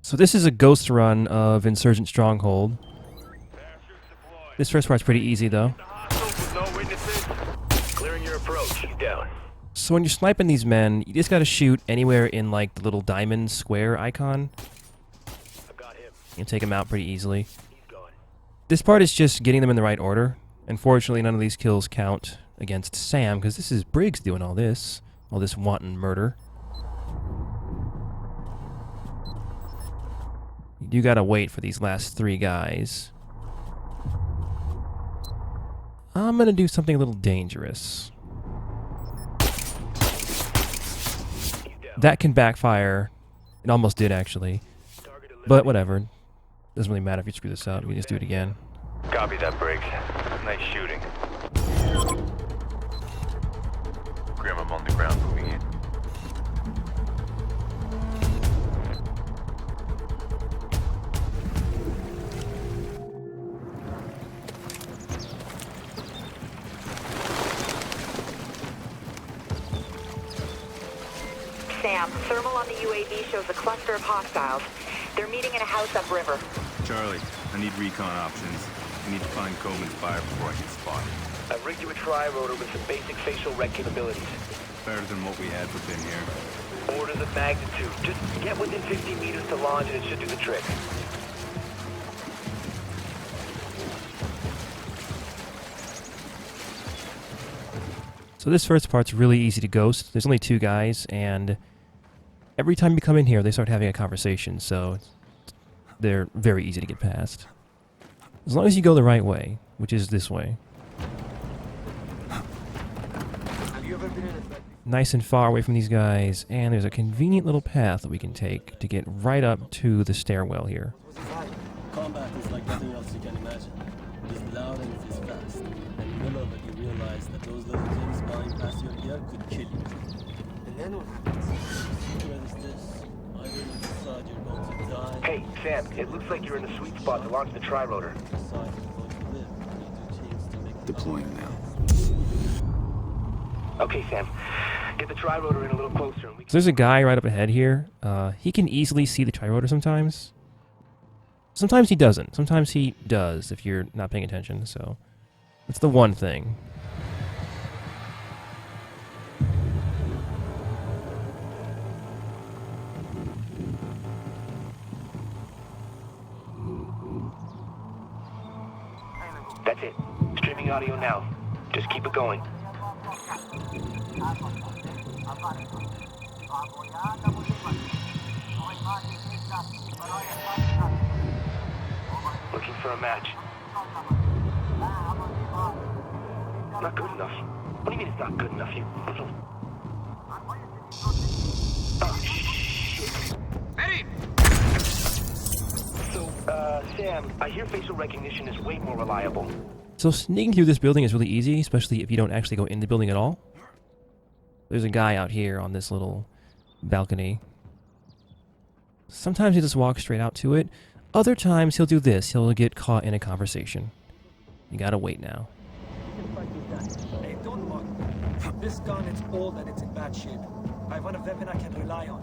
So this is a ghost run of Insurgent Stronghold. This first part's pretty easy though. Clearing your approach. He's down. So when you're sniping these men, you just gotta shoot anywhere in like the little diamond square icon. I got him. You can take them out pretty easily. He's gone. This part is just getting them in the right order. Unfortunately, none of these kills count against Sam, because this is Briggs doing all this wanton murder. You do gotta wait for these last three guys. I'm gonna do something a little dangerous. That can backfire. It almost did, actually. But whatever. Doesn't really matter if you screw this up. You can just do it again. Copy that, Briggs. Nice shooting. Grim, I'm on the ground, moving in. Sam, thermal on the UAV shows a cluster of hostiles. They're meeting in a house upriver. Charlie, I need recon options. I need to find KOBIN'S fire before I get spotted. I've rigged you a TRI-ROTOR with some basic facial rec capabilities. Better than what we had within here. Orders of magnitude. Just get within 50 meters to launch and it should do the trick. So this first part's really easy to ghost. There's only two guys, and every time you come in here, they start having a conversation, so they're very easy to get past. As long as you go the right way, which is this way. Nice and far away from these guys, and there's a convenient little path that we can take to get right up to the stairwell here. Combat is like nothing else you can imagine. It is loud and it is fast. And you know that you realize that those little things flying past your ear could kill you. And then what happens? The secret is this. Either you decide you're going to die. Hey, Sam, it looks like you're in the sweet spot to launch the TRI-ROTOR. Decide you're going to live. You need to change to make it Deploying now. Okay, Sam. Get the TRI-ROTOR in a little closer and we So there's a guy right up ahead here. He can easily see the TRI-ROTOR sometimes. Sometimes he doesn't. Sometimes he does if you're not paying attention, so that's the one thing. That's it. Streaming audio now. Just keep it going. Looking for a match. Not good enough. What do you mean it's not good enough, you little... Oh, shit. Hey! So, Sam, I hear facial recognition is way more reliable. So sneaking through this building is really easy, especially if you don't actually go in the building at all. There's a guy out here on this little balcony. Sometimes he just walks straight out to it. Other times he'll do this. He'll get caught in a conversation. You gotta wait now. Hey, don't bug. This gun, it's old and it's in bad shape. I want a weapon I can rely on.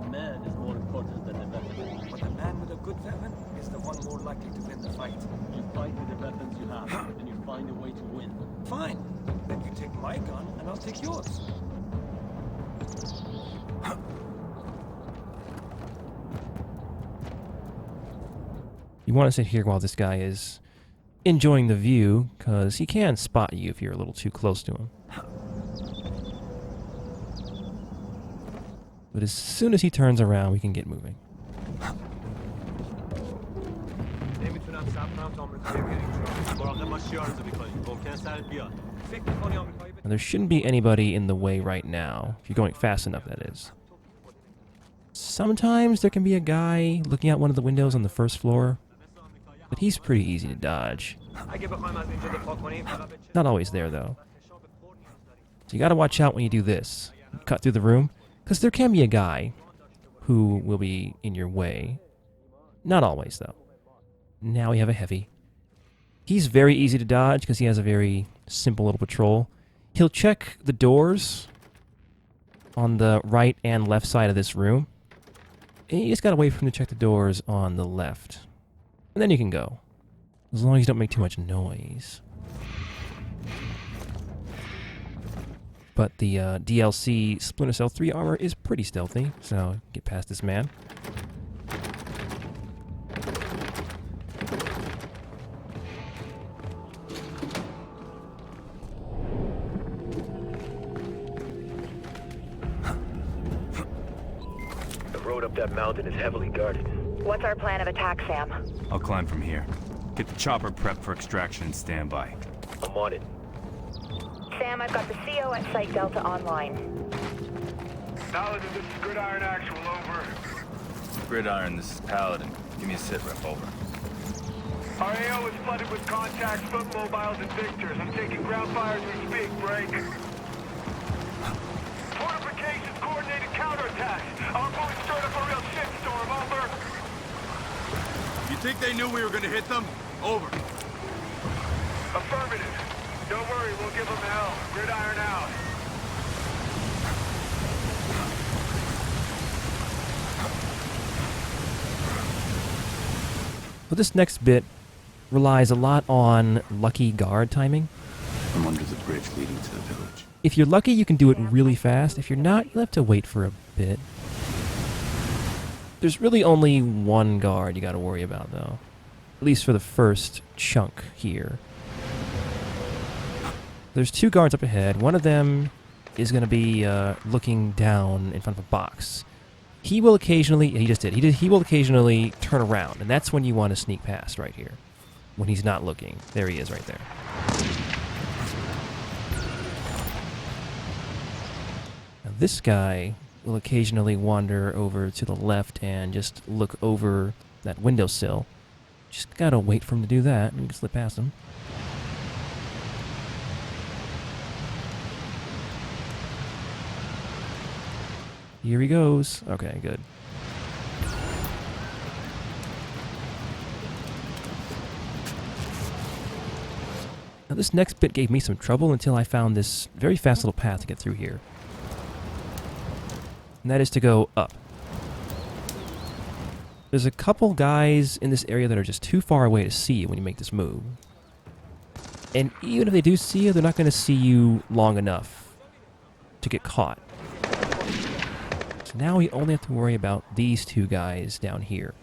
The man is more important than the weapon. But the man with a good weapon is the one more likely to win the fight. You fight with the weapons you have, and you find a way to win. Fine. Then you take my gun and I'll take yours. You want to sit here while this guy is enjoying the view, because he can spot you if you're a little too close to him. But as soon as he turns around, we can get moving. And there shouldn't be anybody in the way right now, if you're going fast enough, that is. Sometimes there can be a guy looking out one of the windows on the first floor, but he's pretty easy to dodge. Not always there, though. So you gotta watch out when you do this. Cut through the room, because there can be a guy who will be in your way. Not always, though. Now we have a heavy. He's very easy to dodge because he has a very simple little patrol. He'll check the doors on the right and left side of this room. And you just gotta wait for him to check the doors on the left. And then you can go. As long as you don't make too much noise. But the DLC Splinter Cell 3 armor is pretty stealthy, so get past this man. The road up that mountain is heavily guarded. What's our plan of attack, Sam? I'll climb from here. Get the chopper prepped for extraction and standby. I'm on it. Sam, I've got the CO at Site Delta online. Paladin, this is Gridiron Actual, over. Gridiron, this is Paladin. Give me a sit rep, over. Our AO is flooded with contacts, foot mobiles, and victors. I'm taking ground fire as we speak. Break. Fortifications, coordinated counterattacks. Our boys stirred up a real shitstorm, over. You think they knew we were gonna hit them? Over. Affirmative. Don't worry, we'll give them hell. Gridiron out. Well, this next bit relies a lot on lucky guard timing. I'm under the bridge leading to the village. If you're lucky, you can do it really fast. If you're not, you'll have to wait for a bit. There's really only one guard you gotta worry about, though. At least for the first chunk here. There's two guards up ahead. One of them is gonna be looking down in front of a box. He will occasionally, he just did, he will occasionally turn around, and that's when you want to sneak past right here. When he's not looking. There he is right there. Now this guy will occasionally wander over to the left and just look over that windowsill. Just gotta wait for him to do that, and you can slip past him. Here he goes. Okay, good. Now this next bit gave me some trouble until I found this very fast little path to get through here. And that is to go up. There's a couple guys in this area that are just too far away to see you when you make this move. And even if they do see you, they're not going to see you long enough to get caught. So now we only have to worry about these two guys down here.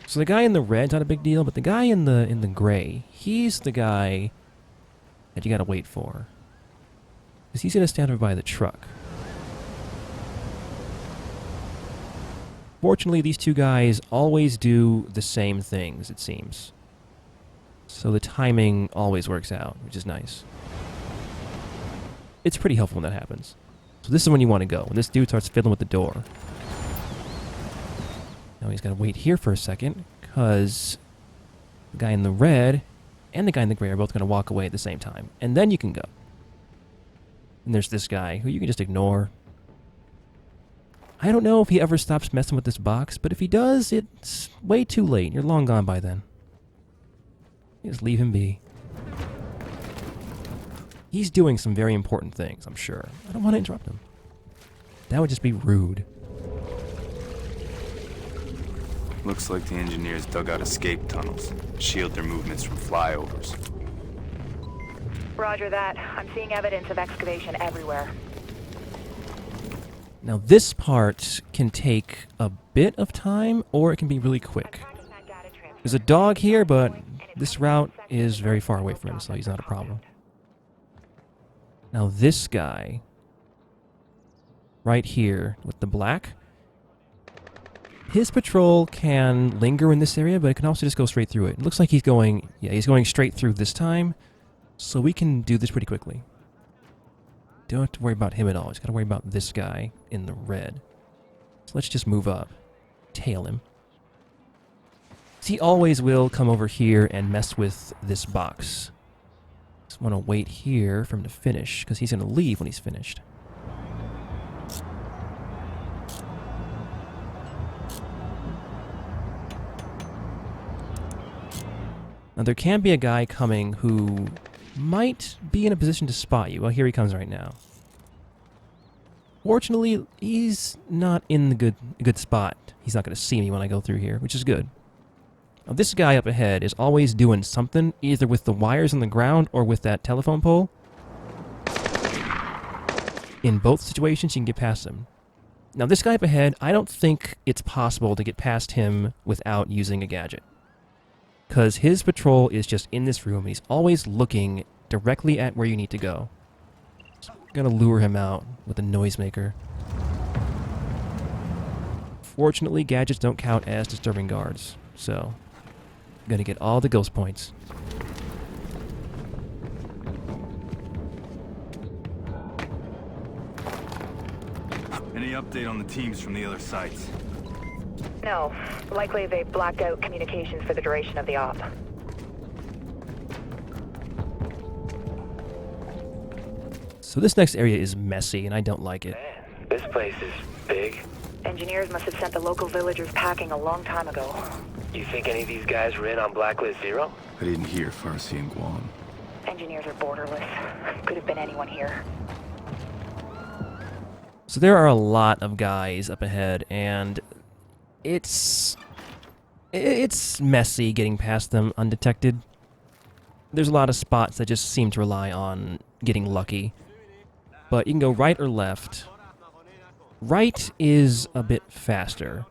So the guy in the red's not a big deal, but the guy in the gray, he's the guy that you gotta wait for. Because he's gonna stand over by the truck. Fortunately, these two guys always do the same things, it seems. So the timing always works out, which is nice. It's pretty helpful when that happens. So this is when you want to go, when this dude starts fiddling with the door. Now he's got to wait here for a second, because the guy in the red and the guy in the gray are both going to walk away at the same time. And then you can go. And there's this guy, who you can just ignore. I don't know if he ever stops messing with this box, but if he does, it's way too late. You're long gone by then. Just leave him be. He's doing some very important things, I'm sure. I don't want to interrupt him. That would just be rude. Looks like the engineers dug out escape tunnels, shield their movements from flyovers. Roger that. I'm seeing evidence of excavation everywhere. Now this part can take a bit of time, or it can be really quick. There's a dog here, but this route is very far away from him, so he's not a problem. Now this guy, right here with the black, his patrol can linger in this area, but it can also just go straight through it. It looks like he's going, he's going straight through this time, so we can do this pretty quickly. Don't have to worry about him at all. Just gotta worry about this guy in the red. So let's just move up, tail him. He always will come over here and mess with this box. Just want to wait here for him to finish, because he's going to leave when he's finished. Now there can be a guy coming who might be in a position to spot you. Well, here he comes right now. Fortunately, he's not in the good spot. He's not going to see me when I go through here, which is good. Now, this guy up ahead is always doing something, either with the wires on the ground or with that telephone pole. In both situations, you can get past him. Now, this guy up ahead, I don't think it's possible to get past him without using a gadget. Because his patrol is just in this room, and he's always looking directly at where you need to go. So I'm going to lure him out with a noisemaker. Fortunately, gadgets don't count as disturbing guards, so I'm going to get all the ghost points. Any update on the teams from the other sites? No. Likely they blacked out communications for the duration of the op. So this next area is messy, and I don't like it. Man, this place is big. Engineers must have sent the local villagers packing a long time ago. You think any of these guys were in on Blacklist 0? I didn't hear Farsi and Guam. Engineers are borderless. Could have been anyone here. So there are a lot of guys up ahead, and it's messy getting past them undetected. There's a lot of spots that just seem to rely on getting lucky. But you can go right or left. Right is a bit faster.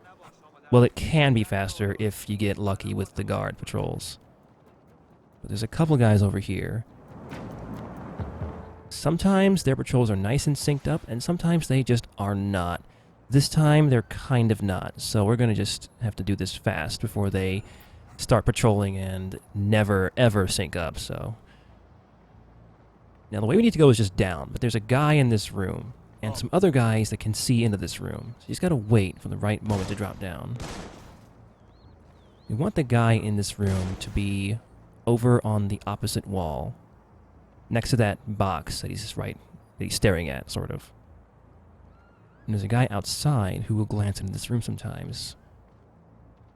Well, it can be faster if you get lucky with the guard patrols. But there's a couple guys over here. Sometimes their patrols are nice and synced up, and sometimes they just are not. This time, they're kind of not, so we're going to just have to do this fast before they start patrolling and never, ever sync up, so... Now, the way we need to go is just down, but there's a guy in this room, and some other guys that can see into this room, so you just got to wait for the right moment to drop down. We want the guy in this room to be over on the opposite wall, next to that box that he's staring at, sort of. And there's a guy outside who will glance into this room sometimes.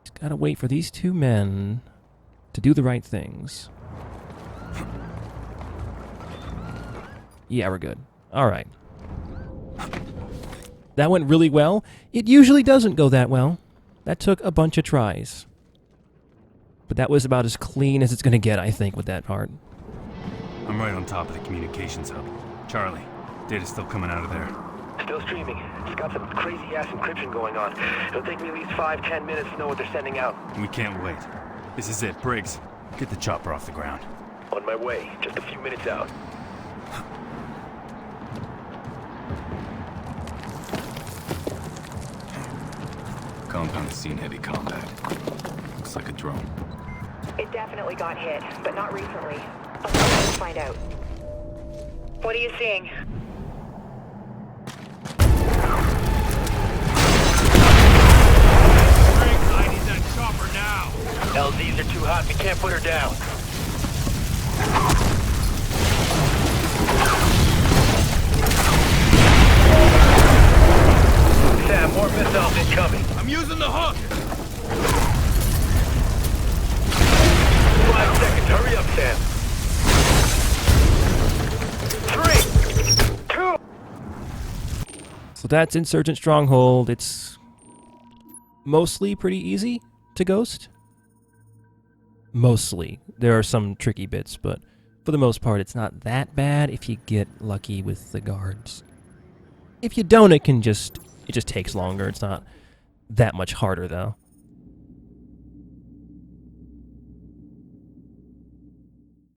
Just gotta wait for these two men to do the right things. Yeah, we're good. Alright. That went really well. It usually doesn't go that well. That took a bunch of tries. But that was about as clean as it's gonna get, I think, with that part. I'm right on top of the communications hub. Charlie, data's still coming out of there. Still streaming. It's got some crazy-ass encryption going on. It'll take me at least 5-10 minutes to know what they're sending out. We can't wait. This is it, Briggs. Get the chopper off the ground. On my way. Just a few minutes out. Compound's seen heavy combat. Looks like a drone. It definitely got hit, but not recently. I'll try to find out. What are you seeing? I need that chopper now. LZs are too hot. We can't put her down. Sam, more missiles incoming. I'm using the hook. 5 seconds. Hurry up, Sam. 3, 2. So that's Insurgent Stronghold. It's mostly pretty easy to ghost. Mostly. There are some tricky bits, but for the most part, it's not that bad if you get lucky with the guards. If you don't, it just takes longer. It's not that much harder, though.